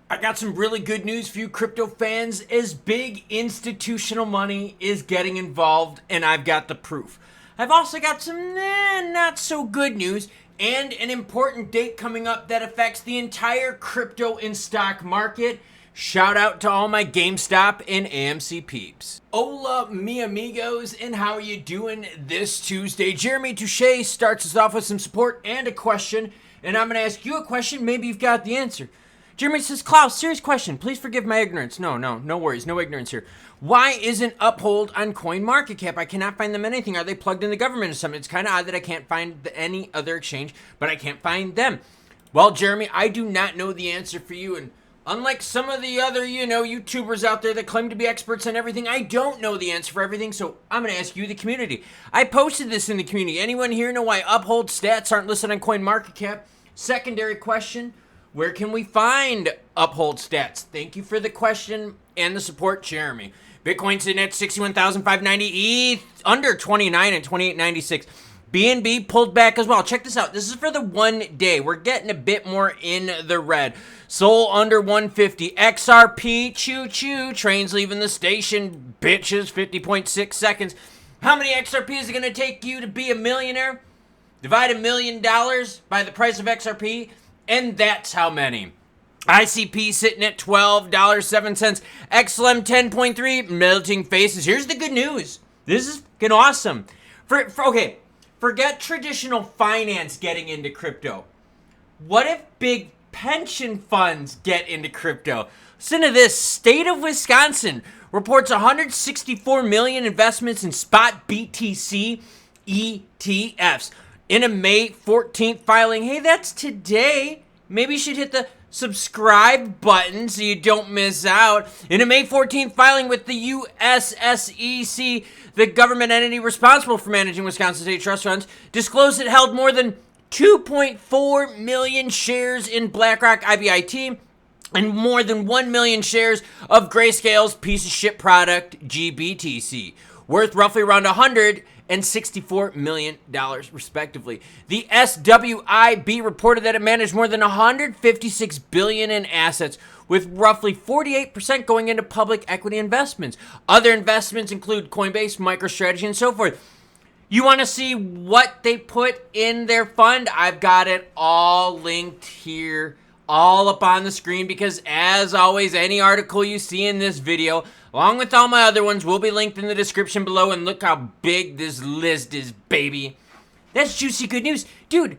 I got some really good news for you crypto fans, as big institutional money is getting involved, and I've got the proof. I've also got some not so good news and an important date coming up that affects the entire crypto and stock market. Shout out to all my GameStop and AMC peeps. Hola, mi amigos, and how are you doing this Tuesday? Jeremy Touche starts us off with some support and a question, and I'm going to ask you a question. Maybe you've got the answer. Jeremy says, Klaus, serious question. Please forgive my ignorance. No worries. No ignorance here. Why isn't Uphold on CoinMarketCap? I cannot find them anything. Are they plugged in the government or something? It's kind of odd that I can't find any other exchange, but I can't find them. Well, Jeremy, I do not know the answer for you, and unlike some of the other, YouTubers out there that claim to be experts on everything, I don't know the answer for everything, so I'm going to ask you, the community. I posted this in the community. Anyone here know why Uphold stats aren't listed on CoinMarketCap? Secondary question. Where can we find Uphold stats? Thank you for the question and the support, Jeremy. Bitcoin sitting at 61,590, ETH under 29 and 28.96. BNB pulled back as well. Check this out. This is for the 1 day. We're getting a bit more in the red. Sol under 150. XRP, choo-choo. Train's leaving the station. Bitches, 50.6 seconds. How many XRP is it going to take you to be a millionaire? Divide $1 million by the price of XRP. And that's how many. ICP sitting at $12.07. XLM 10.3, melting faces. Here's the good news. This is fucking awesome. Okay, forget traditional finance getting into crypto. What if big pension funds get into crypto? Listen to this. State of Wisconsin reports 164 million investments in spot BTC ETFs. In a May 14th filing. Hey, that's today. Maybe you should hit the subscribe button so you don't miss out. In a May 14th filing with the US SEC, the government entity responsible for managing Wisconsin State Trust Funds disclosed it held more than 2.4 million shares in BlackRock IBIT and more than 1 million shares of Grayscale's piece of shit product GBTC, worth roughly around $164 million respectively. The SWIB reported that it managed more than $156 billion in assets, with roughly 48% going into public equity investments. Other investments include Coinbase, MicroStrategy, and so forth. You want to see what they put in their fund? I've got it all linked here, all up on the screen, because as always, any article you see in this video, along with all my other ones, will be linked in the description below. And look how big this list is, baby. That's juicy good news. Dude,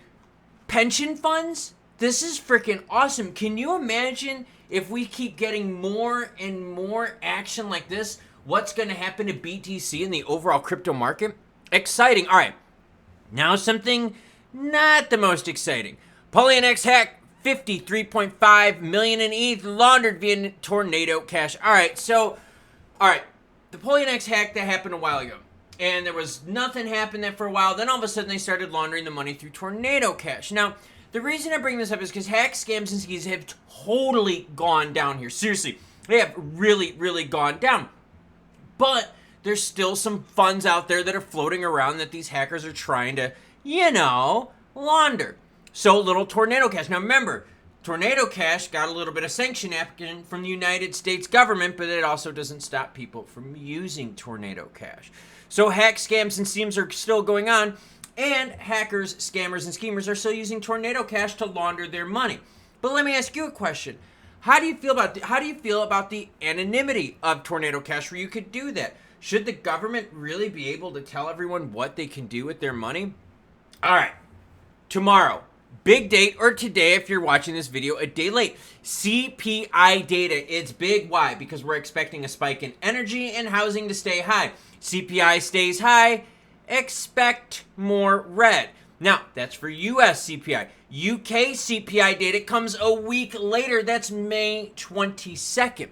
pension funds? This is freaking awesome. Can you imagine if we keep getting more and more action like this? What's going to happen to BTC and the overall crypto market? Exciting. All right. Now something not the most exciting. PolyNX hack. 53.5 million in ETH laundered via Tornado Cash. All right, the PolyNX hack that happened a while ago, and there was nothing happened there for a while. Then all of a sudden they started laundering the money through Tornado Cash. Now, the reason I bring this up is because hack scams and schemes have totally gone down here. Seriously, they have really, really gone down. But there's still some funds out there that are floating around that these hackers are trying to, launder. So little Tornado Cash. Now remember, Tornado Cash got a little bit of sanction action from the United States government, but it also doesn't stop people from using Tornado Cash. So hack scams and schemes are still going on, and hackers, scammers, and schemers are still using Tornado Cash to launder their money. But let me ask you a question. How do you feel about the anonymity of Tornado Cash where you could do that? Should the government really be able to tell everyone what they can do with their money? All right, tomorrow. Big date, or today if you're watching this video a day late. CPI data. It's big. Why? Because we're expecting a spike in energy and housing to stay high. CPI stays high. Expect more red. Now, that's for US CPI. UK CPI data comes a week later. That's May 22nd.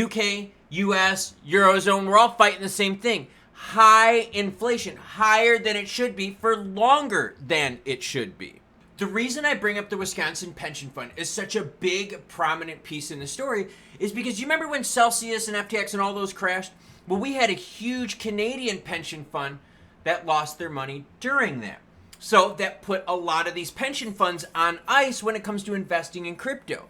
UK, US, Eurozone, we're all fighting the same thing. High inflation. Higher than it should be for longer than it should be. The reason I bring up the Wisconsin Pension Fund is such a big, prominent piece in the story is because you remember when Celsius and FTX and all those crashed? Well, we had a huge Canadian pension fund that lost their money during that. So that put a lot of these pension funds on ice when it comes to investing in crypto.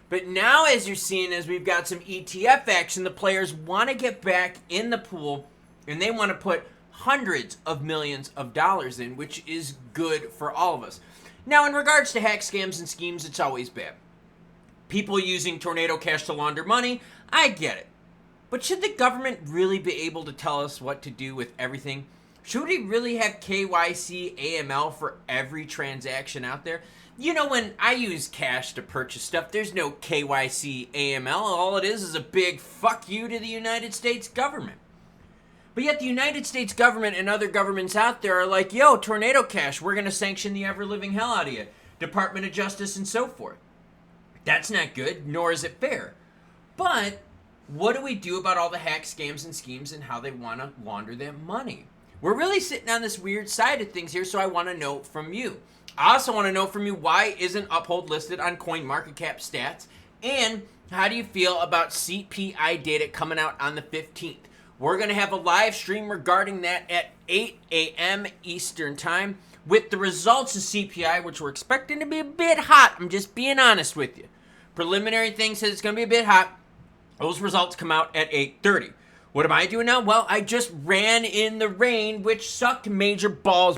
But now, as you're seeing, as we've got some ETF action, the players want to get back in the pool, and they want to put hundreds of millions of dollars in, which is good for all of us. Now, in regards to hack scams and schemes, it's always bad. People using Tornado Cash to launder money, I get it. But should the government really be able to tell us what to do with everything? Should we really have KYC AML for every transaction out there? You know, when I use cash to purchase stuff, there's no KYC AML. All it is a big fuck you to the United States government. But yet the United States government and other governments out there are like, yo, Tornado Cash, we're going to sanction the ever-living hell out of you. Department of Justice and so forth. That's not good, nor is it fair. But what do we do about all the hack scams and schemes and how they want to launder their money? We're really sitting on this weird side of things here, so I want to know from you. I also want to know from you, why isn't Uphold listed on CoinMarketCap stats? And how do you feel about CPI data coming out on the 15th? We're going to have a live stream regarding that at 8 a.m. Eastern Time with the results of CPI, which we're expecting to be a bit hot. I'm just being honest with you. Preliminary thing says it's going to be a bit hot. Those results come out at 8:30. What am I doing now? Well, I just ran in the rain, which sucked major balls.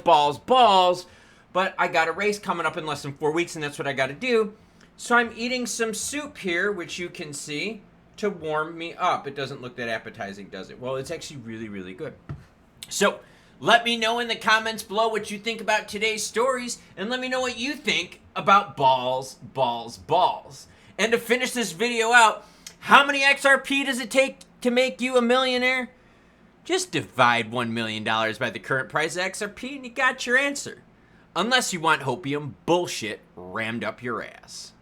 But I got a race coming up in less than 4 weeks, and that's what I got to do. So I'm eating some soup here, which you can see, to warm me up. It doesn't look that appetizing, does it? Well, it's actually really, really good. So let me know in the comments below what you think about today's stories, and let me know what you think about balls. And to finish this video out, how many XRP does it take to make you a millionaire? Just divide $1 million by the current price of XRP and you got your answer. Unless you want hopium bullshit rammed up your ass.